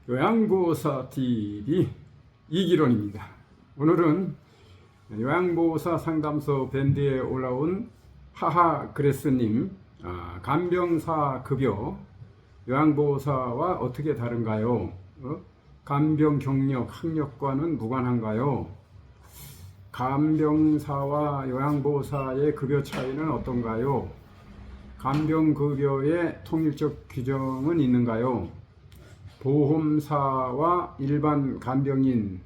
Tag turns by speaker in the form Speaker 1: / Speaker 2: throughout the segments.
Speaker 1: 요양보호사 TV 이기론입니다. 오늘은 요양보호사 상담소 밴드에 올라온 하하그레스님, 간병사 급여 요양보호사와 어떻게 다른가요? 간병 경력, 학력과는 무관한가요? 간병사와 요양보호사의 급여 차이는 어떤가요? 간병급여의 통일적 규정은 있는가요? 보험사와 일반 간병인의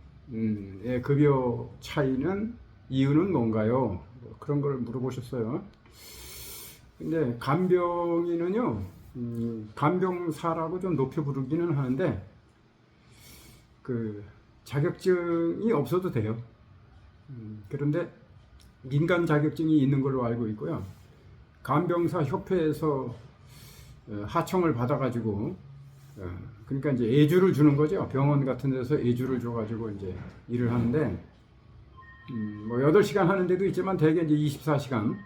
Speaker 1: 급여 차이는 이유는 뭔가요? 그런 걸 물어보셨어요. 근데 간병인은요, 간병사라고 좀 높여 부르기는 하는데, 그 자격증이 없어도 돼요. 그런데 민간 자격증이 있는 걸로 알고 있고요. 간병사 협회에서 하청을 받아가지고, 그러니까 이제 예주를 주는 거죠. 병원 같은 데서 예주를 줘가지고 이제 일을 하는데, 뭐 8시간 하는 데도 있지만 대개 이제 24시간,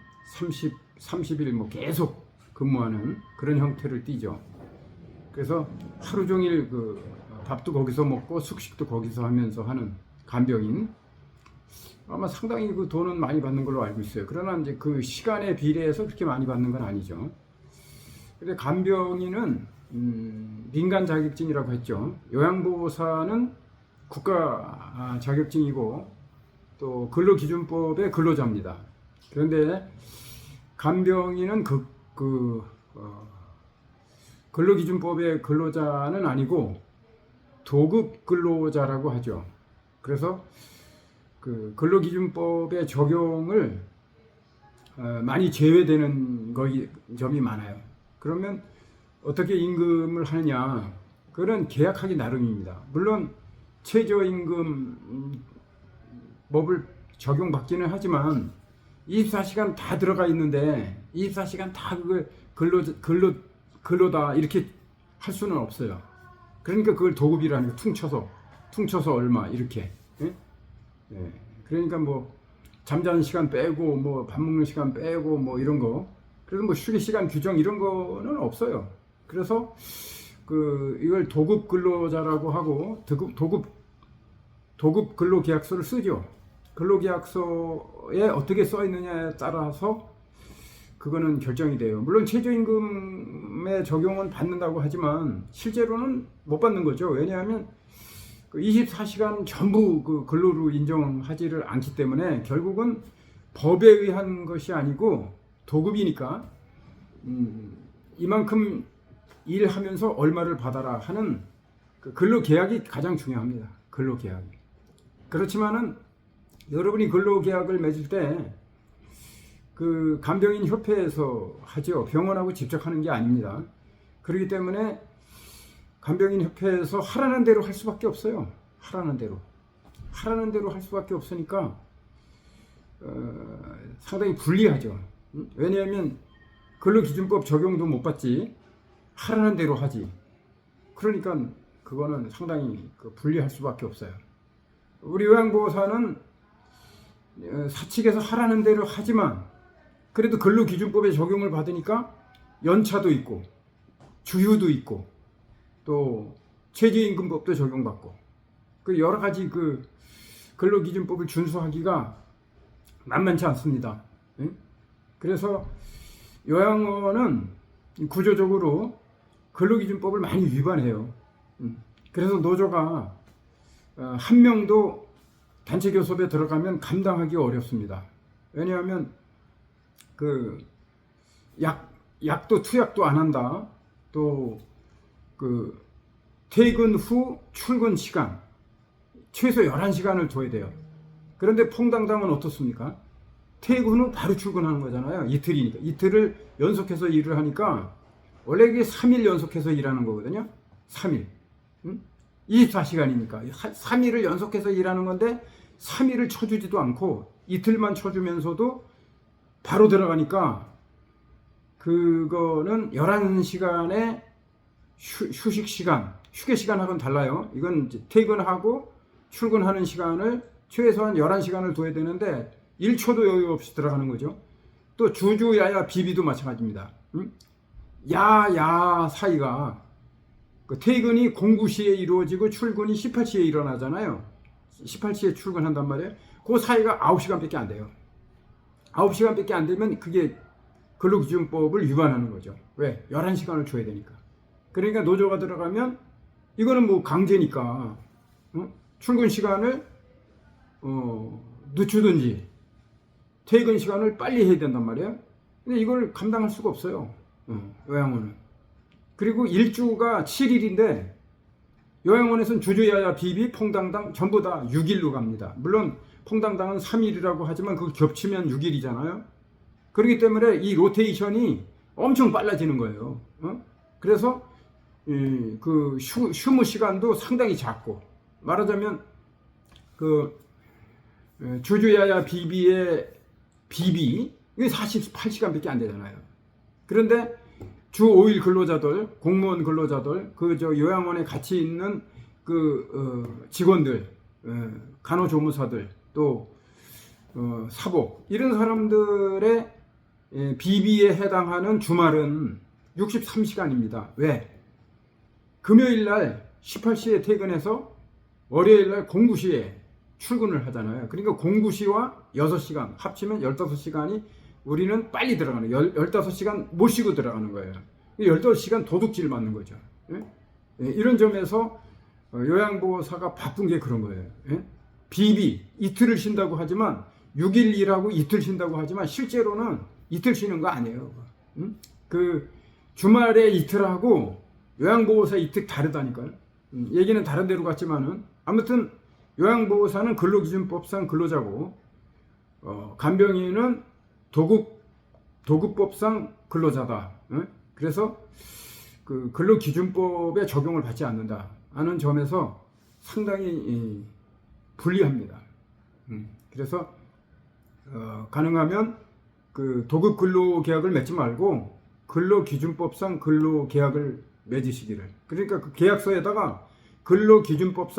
Speaker 1: 30일 뭐 계속 근무하는 그런 형태를 띠죠. 그래서 하루 종일 그 밥도 거기서 먹고 숙식도 거기서 하면서 하는 간병인. 아마 상당히 그 돈은 많이 받는 걸로 알고 있어요. 그러나 이제 그 시간에 비례해서 그렇게 많이 받는 건 아니죠. 근데 간병인은 민간 자격증이라고 했죠. 요양보호사는 국가 자격증이고 또 근로기준법의 근로자입니다. 그런데 간병인은 근로기준법의 근로자는 아니고 도급 근로자라고 하죠. 그래서 그 근로기준법의 적용을 많이 제외되는 점이 많아요. 그러면 어떻게 임금을 하느냐? 그건 계약하기 나름입니다. 물론 최저임금 법을 적용받기는 하지만 24시간 다 들어가 있는데 24시간 다 그걸 근로다 이렇게 할 수는 없어요. 그러니까 그걸 도급이라는 거 퉁쳐서 얼마 이렇게. 예? 예. 그러니까 뭐 잠자는 시간 빼고 뭐 밥 먹는 시간 빼고 뭐 이런 거. 그래서 뭐 휴게 시간 규정 이런 거는 없어요. 그래서 이걸 도급 근로자라고 하고 도급 근로계약서를 쓰죠. 근로계약서에 어떻게 써 있느냐에 따라서 그거는 결정이 돼요. 물론 최저임금의 적용은 받는다고 하지만 실제로는 못 받는 거죠. 왜냐하면 24시간 전부 그 근로로 인정하지를 않기 때문에 결국은 법에 의한 것이 아니고 도급이니까 이만큼 일하면서 얼마를 받아라 하는 그 근로계약이 가장 중요합니다. 근로계약이. 그렇지만은 여러분이 근로계약을 맺을 때 그 간병인 협회에서 하죠. 병원하고 직접 하는 게 아닙니다. 그렇기 때문에 간병인 협회에서 하라는 대로 할 수밖에 없어요. 하라는 대로 할 수밖에 없으니까 상당히 불리하죠. 왜냐하면 근로기준법 적용도 못 받지 하라는 대로 하지. 그러니까 그거는 상당히 불리할 수밖에 없어요. 우리 요양보호사는 사측에서 하라는 대로 하지만 그래도 근로기준법에 적용을 받으니까 연차도 있고 주휴도 있고 또 최저임금법도 적용받고 그 여러 가지 그 근로기준법을 준수하기가 만만치 않습니다. 그래서 요양원은 구조적으로 근로기준법을 많이 위반해요. 그래서 노조가 한 명도 단체 교섭에 들어가면 감당하기 어렵습니다. 왜냐하면 그 약도 투약도 안 한다. 또 그 퇴근 후 출근 시간 최소 11시간을 둬야 돼요. 그런데 퐁당당은 어떻습니까? 퇴근 후 바로 출근하는 거잖아요. 이틀이니까. 이틀을 연속해서 일을 하니까 원래 이게 3일 연속해서 일하는 거거든요. 3일. 24시간이니까. 3일을 연속해서 일하는 건데 3일을 쳐주지도 않고 이틀만 쳐주면서도 바로 들어가니까 그거는 11시간의 휴식 시간, 휴게 시간하고는 달라요. 이건 이제 퇴근하고 출근하는 시간을 최소한 11시간을 둬야 되는데 1초도 여유 없이 들어가는 거죠. 또 주주야야 비비도 마찬가지입니다. 야야 사이가 그 퇴근이 09시에 이루어지고 출근이 18시에 일어나잖아요. 18시에 출근한단 말이에요. 그 사이가 9시간밖에 안 돼요. 9시간밖에 안 되면 그게 근로기준법을 위반하는 거죠. 왜? 11시간을 줘야 되니까. 그러니까 노조가 들어가면 이거는 뭐 강제니까 출근 시간을 늦추든지 퇴근 시간을 빨리 해야 된단 말이에요. 근데 이걸 감당할 수가 없어요. 요양원은. 그리고 일주가 7일인데 요양원에서는 주주야야 비비 퐁당당 전부 다 6일로 갑니다. 물론 퐁당당은 3일이라고 하지만 그걸 겹치면 6일이잖아요. 그렇기 때문에 이 로테이션이 엄청 빨라지는 거예요. 그래서 그 휴무 시간도 상당히 작고, 말하자면 그 주주야야 비비의 비비 이게 48시간밖에 안 되잖아요. 그런데 주 5일 근로자들, 공무원 근로자들, 그 저 요양원에 같이 있는 그 직원들, 간호조무사들, 또 사복 이런 사람들의 비비에 해당하는 주말은 63시간입니다. 왜? 금요일 날 18시에 퇴근해서 월요일 날 09시에 출근을 하잖아요. 그러니까 09시와 6시간 합치면 15시간이 우리는 빨리 들어가는, 15시간 못 쉬고 들어가는 거예요. 15시간 도둑질 맞는 거죠. 이런 점에서 요양보호사가 바쁜 게 그런 거예요. 비비, 이틀을 쉰다고 하지만 6일 일하고 이틀 쉰다고 하지만 실제로는 이틀 쉬는 거 아니에요. 그 주말에 이틀하고 요양보호사 이틀 다르다니까요. 얘기는 다른 데로 갔지만은 아무튼 요양보호사는 근로기준법상 근로자고, 간병인은 도급법상 근로자다. 그래서 그 근로기준법에 적용을 받지 않는다 하는 점에서 상당히 불리합니다. 그래서 가능하면 그 도급 근로계약을 맺지 말고 근로기준법상 근로계약을 맺으시기를. 그러니까 그 계약서에다가 근로기준법을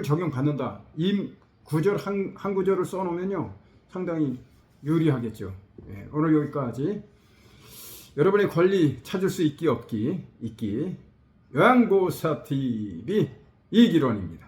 Speaker 1: 적용받는다, 이 구절 한 구절을 써놓으면요 상당히 유리하겠죠. 오늘 여기까지. 여러분의 권리 찾을 수 있기 없기 요양보호사 TV 이기론입니다.